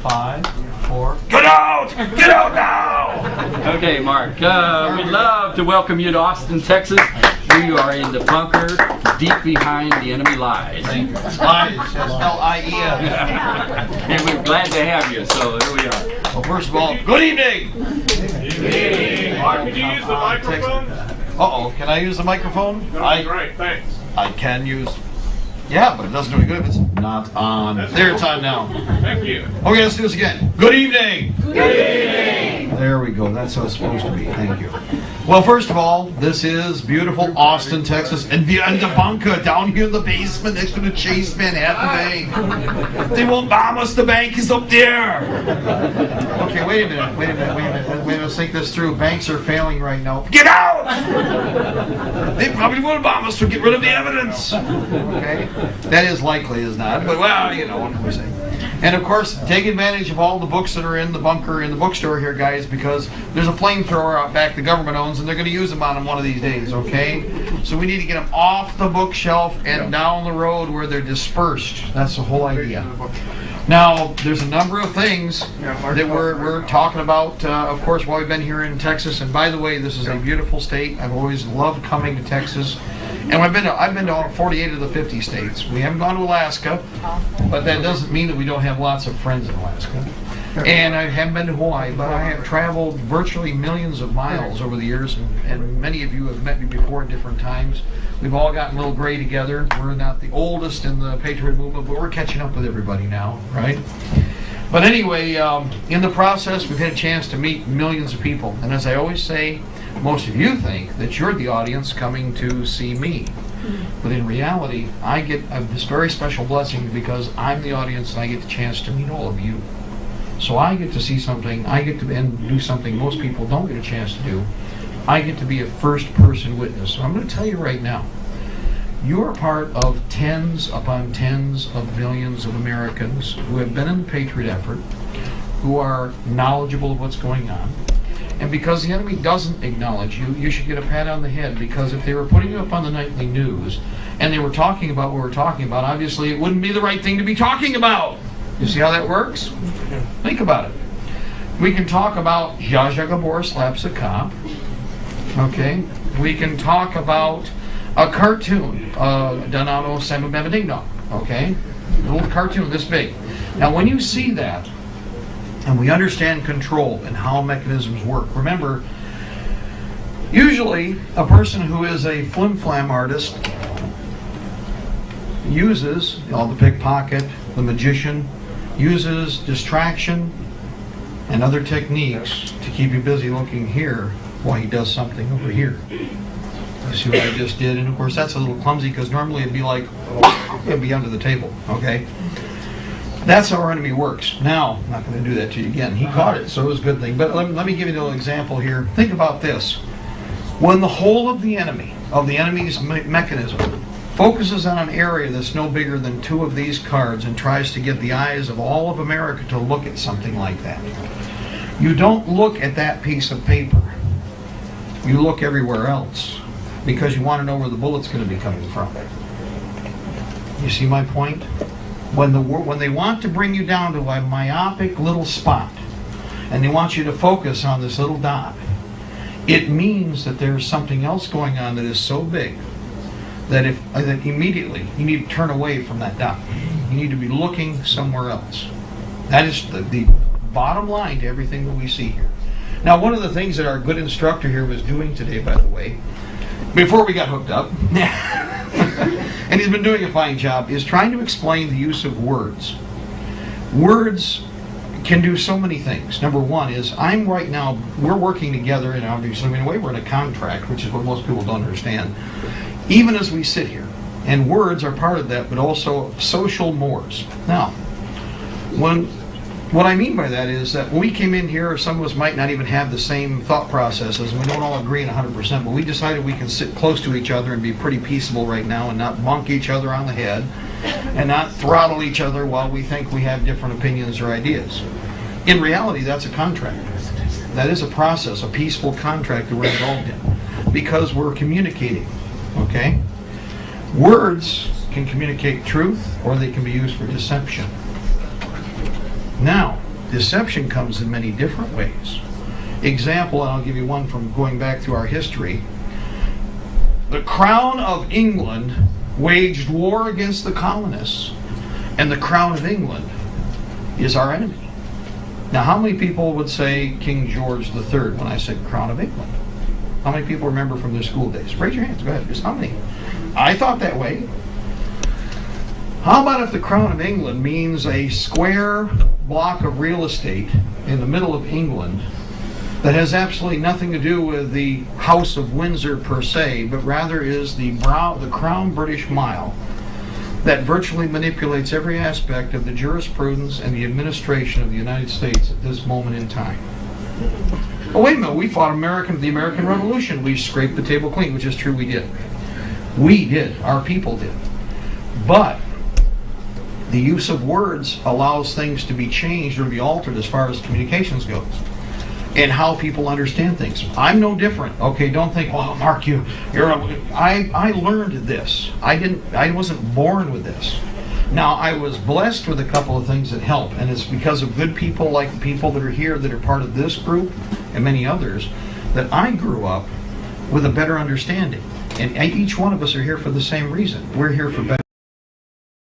5, 4. Get out! Get out now! Okay, Mark. We'd love to welcome you to Austin, Texas. We are in the bunker, deep behind the enemy lies. Lies, L-I-E-S. And we're glad to have you, so here we are. Well, first of all, good evening! Mark, could you use the microphone? Uh-oh, can I use the microphone? Great, thanks. I can use... Yeah, but it doesn't do any good if it's not on. There, it's on now. Thank you. Okay, let's do this again. Good evening! Good evening. There we go. That's how it's supposed to be. Thank you. Well, first of all, this is beautiful Austin, Texas, and the bunker down here in the basement next to the Chase Manhattan Bank. They won't bomb us. The bank is up there. Okay, wait a minute. Let's think this through. Banks are failing right now. Get out! They probably will bomb us to get rid of the evidence. Okay, that is likely, is not. But well, you know what I'm saying. And of course, take advantage of all the books that are in the bunker, in the bookstore here, guys, because there's a flamethrower out back the government owns, and they're going to use them on them one of these days, okay? So we need to get them off the bookshelf and down the road where they're dispersed. That's the whole idea. Now, there's a number of things that we're talking about, of course, while we've been here in Texas. And by the way, this is a beautiful state. I've always loved coming to Texas. And I've been to all 48 of the 50 states. We haven't gone to Alaska, but that doesn't mean that we don't have lots of friends in Alaska. And I haven't been to Hawaii, but I have traveled virtually millions of miles over the years, and many of you have met me before at different times. We've all gotten a little gray together. We're not the oldest in the Patriot movement, but we're catching up with everybody now, right? But anyway, in the process, we've had a chance to meet millions of people. And as I always say, most of you think that you're the audience coming to see me. But in reality, I get this very special blessing because I'm the audience and I get the chance to meet all of you. So I get to see something, I get to do something most people don't get a chance to do. I get to be a first-person witness. So I'm going to tell you right now, you are part of tens upon tens of millions of Americans who have been in the Patriot effort, who are knowledgeable of what's going on. And because the enemy doesn't acknowledge you, you should get a pat on the head, because if they were putting you up on the nightly news and they were talking about what we're talking about, obviously it wouldn't be the right thing to be talking about. You see how that works? Think about it. We can talk about Zsa Zsa Gabor slaps a cop. Okay? We can talk about a cartoon done out of Simon Ding. Okay? A little cartoon this big. Now when you see that, and we understand control and how mechanisms work. Remember, usually a person who is a flim-flam artist uses, the pickpocket, the magician, uses distraction and other techniques to keep you busy looking here while he does something over here. You see what I just did? And of course that's a little clumsy because normally it'd be like, it'd be under the table, okay? That's how our enemy works. Now, I'm not going to do that to you again. He caught it, so it was a good thing. But let me give you a little example here. Think about this. When the whole of the enemy's mechanism focuses on an area that's no bigger than 2 of these cards and tries to get the eyes of all of America to look at something like that, you don't look at that piece of paper. You look everywhere else because you want to know where the bullet's going to be coming from. You see my point? When they want to bring you down to a myopic little spot and they want you to focus on this little dot, it means that there's something else going on that is so big that that immediately you need to turn away from that dot. You need to be looking somewhere else. That is the bottom line to everything that we see here. Now, one of the things that our good instructor here was doing today, by the way, before we got hooked up, and he's been doing a fine job, is trying to explain the use of words. Words can do so many things. Number one is, we're working together, and obviously, in a way, we're in a contract, which is what most people don't understand, even as we sit here. And words are part of that, but also social mores. Now, what I mean by that is that when we came in here, some of us might not even have the same thought processes, and we don't all agree 100%, but we decided we can sit close to each other and be pretty peaceable right now and not bonk each other on the head and not throttle each other while we think we have different opinions or ideas. In reality, that's a contract. That is a process, a peaceful contract that we're involved in, because we're communicating, okay? Words can communicate truth, or they can be used for deception. Now, deception comes in many different ways. Example, and I'll give you one from going back through our history. The Crown of England waged war against the colonists, and the Crown of England is our enemy. Now, how many people would say King George III when I said Crown of England? How many people remember from their school days? Raise your hands. Go ahead. Just how many? I thought that way. How about if the Crown of England means a square block of real estate in the middle of England that has absolutely nothing to do with the House of Windsor per se, but rather is the Crown British Mile that virtually manipulates every aspect of the jurisprudence and the administration of the United States at this moment in time. Oh, wait a minute, we fought the American Revolution. We scraped the table clean, which is true, we did. We did, our people did. But the use of words allows things to be changed or to be altered as far as communications goes, and how people understand things. I'm no different. Okay, don't think, well, Mark, I learned this. I wasn't born with this. Now, I was blessed with a couple of things that help, and it's because of good people like the people that are here that are part of this group and many others that I grew up with a better understanding. And each one of us are here for the same reason. We're here for better